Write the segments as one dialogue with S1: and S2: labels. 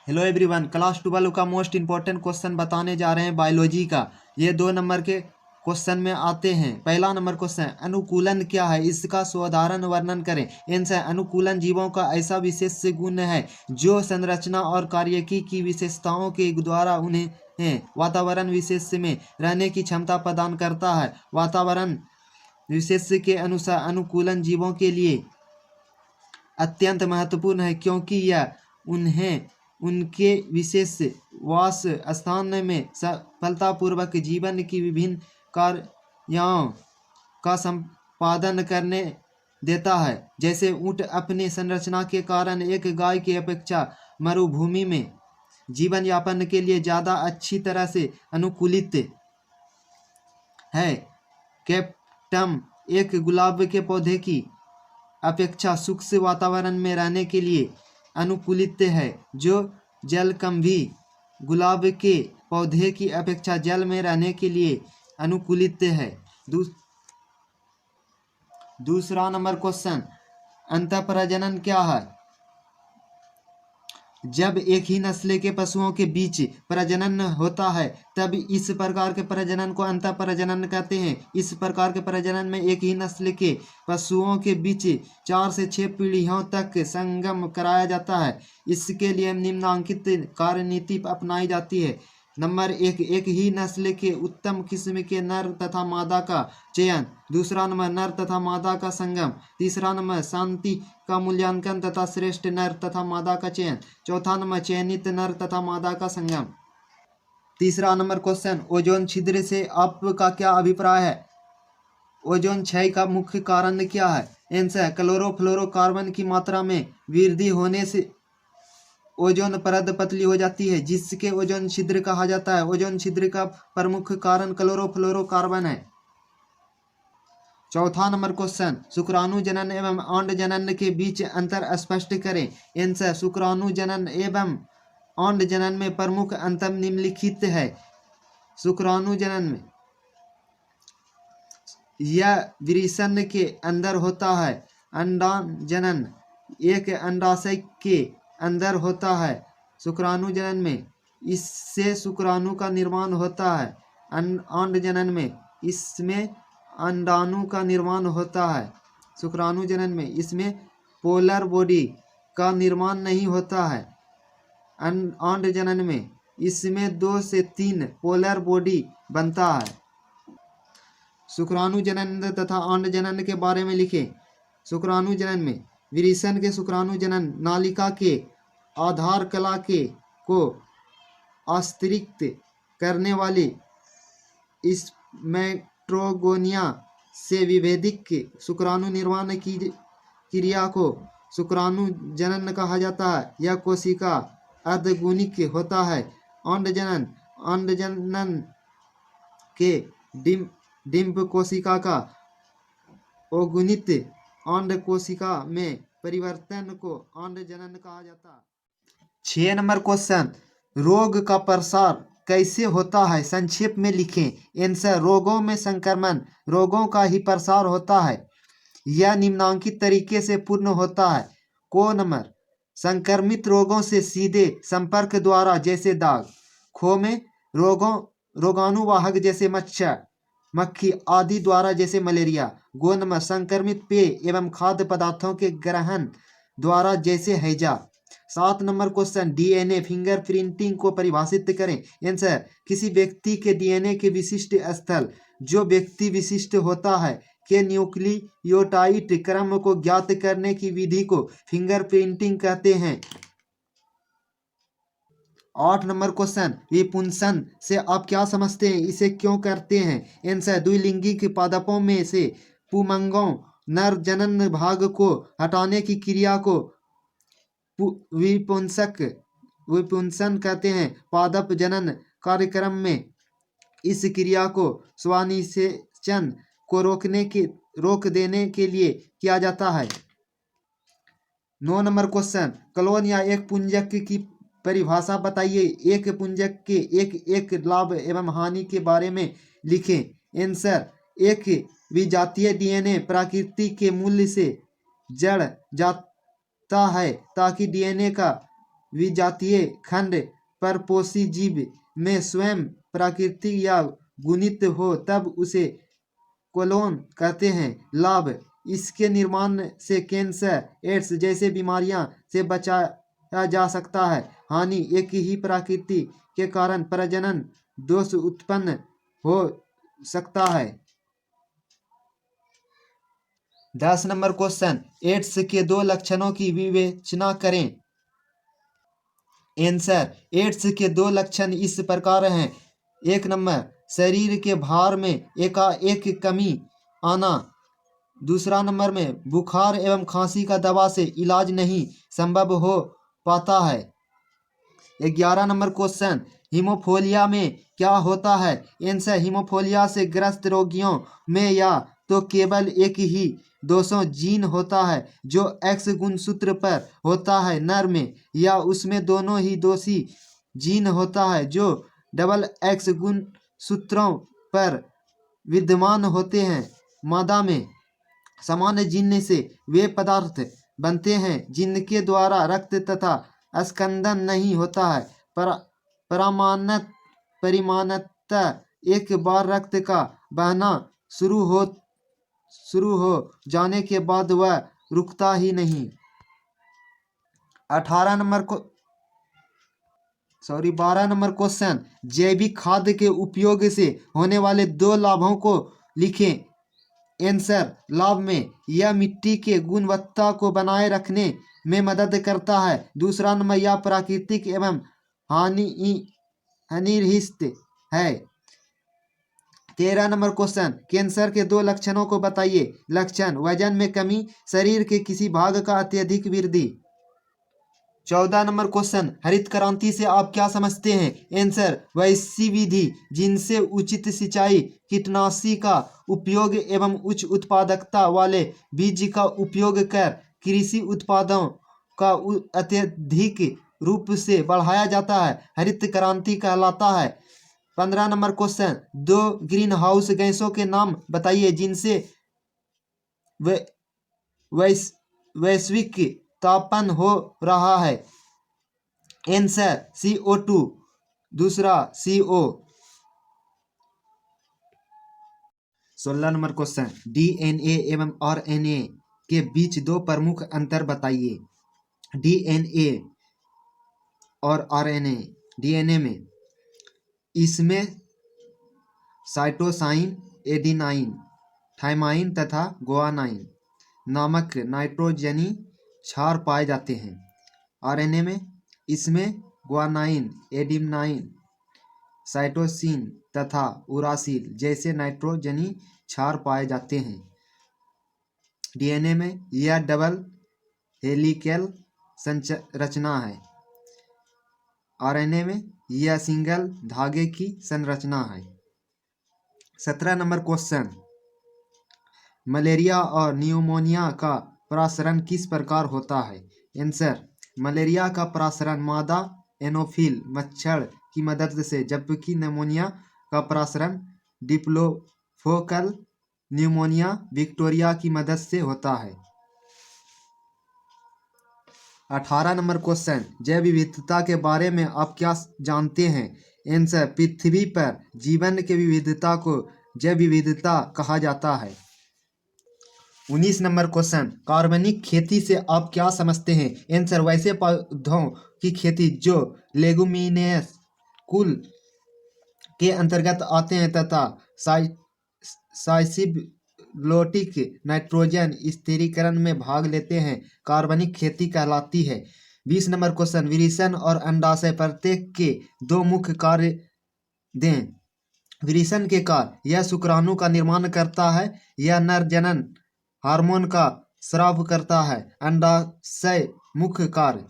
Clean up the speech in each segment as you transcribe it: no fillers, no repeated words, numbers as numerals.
S1: Hello everyone, class 12 का most important question बताने जा रहे हैं बायोलॉजी का। ये 2 नंबर के क्वेश्चन में आते हैं। पहला नंबर क्वेश्चन, अनुकूलन क्या है, इसका साधारण वर्णन करें। आंसर, अनुकूलन जीवों का ऐसा विशेष गुण है जो संरचना और कार्यकी की विशेषताओं के द्वारा उन्हें वातावरण विशेष में रहने की क्षमता प्रदान करता है। वातावरण विशेष के अनुसार अनुकूलन जीवों के लिए अत्यंत महत्वपूर्ण है, क्योंकि यह उन्हें उनके विशेष वास स्थान में सफलतापूर्वक जीवन की विभिन्न कार्यों का संपादन करने देता है। जैसे ऊँट अपनी संरचना के कारण एक गाय की अपेक्षा मरुभूमि में जीवन यापन के लिए ज़्यादा अच्छी तरह से अनुकूलित है। कैप्टम एक गुलाब के पौधे की अपेक्षा शुष्क वातावरण में रहने के लिए अनुकूलित है, जो जलकुंभी गुलाब के पौधे की अपेक्षा जल में रहने के लिए अनुकूलित है। दूसरा नंबर क्वेश्चन, अंतःप्रजनन क्या है। जब एक ही नस्ल के पशुओं के बीच प्रजनन होता है तब इस प्रकार के प्रजनन को अंतःप्रजनन कहते हैं। इस प्रकार के प्रजनन में एक ही नस्ल के पशुओं के बीच 4 से 6 पीढ़ियों तक संगम कराया जाता है। इसके लिए निम्नलिखित कार्यनीति अपनाई जाती है। नंबर 1, एक ही नस्ल के उत्तम किस्म के नर तथा मादा का चयन। दूसरा नंबर, नर तथा मादा का संगम। तीसरा नंबर, शांति का मूल्यांकन तथा श्रेष्ठ नर तथा मादा का चयन। चौथा नंबर, चयनित नर तथा मादा का संगम। तीसरा नंबर क्वेश्चन, ओजोन छिद्र से आपका क्या अभिप्राय है। ओजोन क्षय का मुख्य कारण क्या है। आंसर, क्लोरोफ्लोरोकार्बन की मात्रा में वृद्धि होने से ओजोन परत पतली हो जाती है, जिसके ओजोन छिद्र कहा जाता है। ओजोन छिद्र का प्रमुख कारण क्लोरोफ्लोरोकार्बन है। चौथा नंबर क्वेश्चन, शुक्राणु जनन एवं अंड जनन के बीच अंतर स्पष्ट करें। आंसर, शुक्राणु जनन एवं अंड जनन में प्रमुख अंतर निम्नलिखित है। शुक्राणु जनन में यह वृषण के अंदर होता है। अंडान जनन एक अंडाशय के अंदर होता है। शुक्राणु जनन में इससे शुक्राणु का निर्माण होता है। अंड जनन में इसमें अंडाणु का निर्माण होता है। शुक्राणु जनन में इसमें पोलर बॉडी का निर्माण नहीं होता है। अंड जनन में इसमें 2 से 3 पोलर बॉडी बनता है। शुक्राणु जनन तथा अंड जनन के बारे में लिखें। शुक्राणु जनन में वृषण के शुक्राणु जनन नालिका के आधार कला के को आस्तरित करने वाली स्पर्मेटोगोनिया से विभेदित शुक्राणु निर्माण की क्रिया को शुक्राणु जनन कहा जाता है। यह कोशिका अर्धगुणिक होता है। अंड जनन के डिंब कोशिका का अगुणित अंड कोशिका में परिवर्तन को अंड जनन कहा जाता है। 6 नंबर क्वेश्चन, रोग का प्रसार कैसे होता है, संक्षेप में लिखें। आंसर, रोगों में संक्रमण रोगों का ही प्रसार होता है। यह निम्नलिखित तरीके से पूर्ण होता है। को नंबर, संक्रमित रोगों से सीधे संपर्क द्वारा जैसे दाग। खो में रोगाणुवाहक जैसे मच्छर मक्खी आदि द्वारा जैसे मलेरिया। गो नंबर, संक्रमित पेय एवं खाद्य पदार्थों के ग्रहण द्वारा जैसे हैजा। 7 नंबर क्वेश्चन, डीएनए फिंगरप्रिंटिंग को परिभाषित करें। आंसर, किसी व्यक्ति के डीएनए के विशिष्ट स्थल जो व्यक्ति विशिष्ट होता है के न्यूक्लियोटाइड क्रम को ज्ञात करने की विधि को फिंगरप्रिंटिंग कहते हैं। 8 नंबर क्वेश्चन, विपुंसन से आप क्या समझते हैं, इसे क्यों करते हैं। आंसर, द्विलिंगिक पादपों में से पुंगों नर जनन भाग को हटाने की क्रिया को विपुंसन कहते हैं। पादप जनन कार्यक्रम में इस क्रिया को स्वानिषेचन को रोक देने के लिए किया जाता है। 9 नंबर क्वेश्चन, क्लोन या एक पुंजक की परिभाषा बताइए। एक पुंजक के एक लाभ एवं हानि के बारे में लिखें। आंसर, एक विजातीय डीएनए प्रकृति के मूल्य से जड़ जाता है ताकि डीएनए का विजातीय खंड परपोषी जीव में स्वयं प्राकृतिक या गुणित हो तब उसे कोलोन कहते हैं। लाभ, इसके निर्माण से कैंसर, एड्स जैसे बीमारियां से बचाया जा सकता है। हानि, एक ही प्रकृति के कारण प्रजनन दोष उत्पन्न हो सकता है। 10 नंबर क्वेश्चन, एड्स के 2 लक्षणों की विवेचना करें। आंसर, एड्स के 2 लक्षण इस प्रकार हैं। 1 नंबर, शरीर के भार में एकाएक कमी आना। दूसरा नंबर में, बुखार एवं खांसी का दवा से इलाज नहीं संभव हो पाता है। 11 नंबर क्वेश्चन, हीमोफीलिया में क्या होता है। आंसर, हीमोफीलिया से ग्रस्त रोगियों में या तो केवल एक ही दोषों जीन होता है जो एक्स गुणसूत्र पर होता है नर में, या उसमें दोनों ही दोषी जीन होता है जो डबल एक्स गुणसूत्रों पर विद्यमान होते हैं मादा में। सामान्य जीन से वे पदार्थ बनते हैं जिनके द्वारा रक्त तथा स्कंदन नहीं होता है। परिमाणतः एक बार रक्त का बहना शुरू हो जाने के बाद वह रुकता ही नहीं। 12 नंबर क्वेश्चन, जैविक खाद के उपयोग से होने वाले 2 लाभों को लिखें। आंसर, लाभ में यह मिट्टी के गुणवत्ता को बनाए रखने में मदद करता है। दूसरा नंबर, यह प्राकृतिक एवं हानिरहित है। 13 नंबर क्वेश्चन, कैंसर के 2 लक्षणों को बताइए। लक्षण, वजन में कमी, शरीर के किसी भाग का अत्यधिक वृद्धि। 14 नंबर क्वेश्चन, हरित क्रांति से आप क्या समझते हैं। आंसर, वैसी विधि जिनसे उचित सिंचाई, कीटनाशी का उपयोग एवं उच्च उत्पादकता वाले बीज का उपयोग कर कृषि उत्पादों का अत्यधिक रूप से बढ़ाया जाता है, हरित क्रांति कहलाता है। 15 नंबर क्वेश्चन, 2 ग्रीन हाउस गैसों के नाम बताइए जिनसे वैश्विक तापन हो रहा है। आंसर, CO2, दूसरा CO। 16 नंबर क्वेश्चन, DNA एवं RNA के बीच 2 प्रमुख अंतर बताइए। DNA और RNA, DNA में इसमें साइटोसाइन, एडेनाइन, थाइमाइन तथा गुआनाइन नामक नाइट्रोजनी क्षार पाए जाते हैं। आरएनए में इसमें गुआनाइन, एडेनाइन, साइटोसिन तथा उरासिल जैसे नाइट्रोजनी क्षार पाए जाते हैं। डीएनए में यह डबल हेलिकल संरचना है। आरएनए में यह सिंगल धागे की संरचना है। 17 नंबर क्वेश्चन, मलेरिया और न्यूमोनिया का प्रसारण किस प्रकार होता है। आंसर, मलेरिया का प्रसारण मादा एनोफिल मच्छर की मदद से, जबकि न्यूमोनिया का प्रसारण डिप्लोफोकल न्यूमोनिया विक्टोरिया की मदद से होता है। 18 नंबर क्वेश्चन, जैव विविधता के बारे में आप क्या जानते हैं। आंसर, पृथ्वी पर जीवन के विविधता को जैव विविधता कहा जाता है। 19 नंबर क्वेश्चन, कार्बनिक खेती से आप क्या समझते हैं। आंसर, वैसे पौधों की खेती जो लेगुमिनेस कुल के अंतर्गत आते हैं तथा साइसिबलोटिक नाइट्रोजन स्थिरीकरण में भाग लेते हैं, कार्बनिक खेती कहलाती है। 20 नंबर क्वेश्चन, विरिसन और अंडाशय प्रत्येक के 2 मुख्य कार्य दें। विरिसन के कार्य, यह शुक्राणु का निर्माण करता है, यह नर जनन हार्मोन का स्राव करता है। अंडाशय मुख्य कार्य,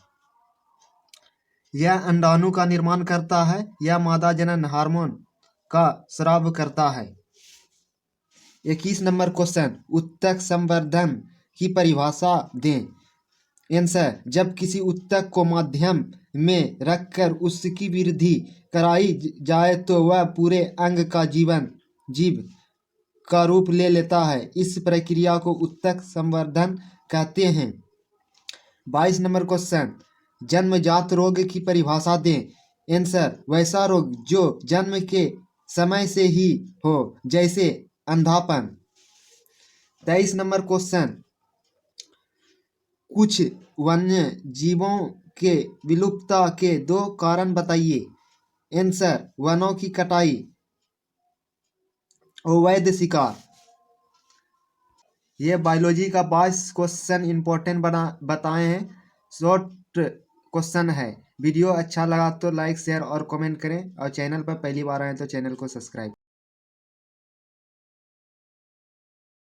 S1: यह अंडाणु का निर्माण करता है, यह मादा जनन हार्मोन का स्राव करता है। 21 नंबर क्वेश्चन, उत्तक संवर्धन की परिभाषा दें। आंसर, जब किसी उत्तक को माध्यम में रखकर उसकी वृद्धि कराई जाए तो वह पूरे अंग का जीव का रूप ले लेता है। इस प्रक्रिया को उत्तक संवर्धन कहते हैं। 22 नंबर क्वेश्चन, जन्मजात रोग की परिभाषा दें। आंसर, वैसा रोग जो जन्म के समय से ही हो, जैसे अंधापन। 23 नंबर क्वेश्चन, कुछ वन्य जीवों के विलुप्तता के 2 कारण बताइए। आंसर, वनों की कटाई, अवैध शिकार। ये बायोलॉजी का 22 क्वेश्चन इंपॉर्टेंट बताए हैं। शॉर्ट क्वेश्चन है। वीडियो अच्छा लगा तो लाइक शेयर और कमेंट करें, और चैनल पर पहली बार आए तो चैनल को सब्सक्राइब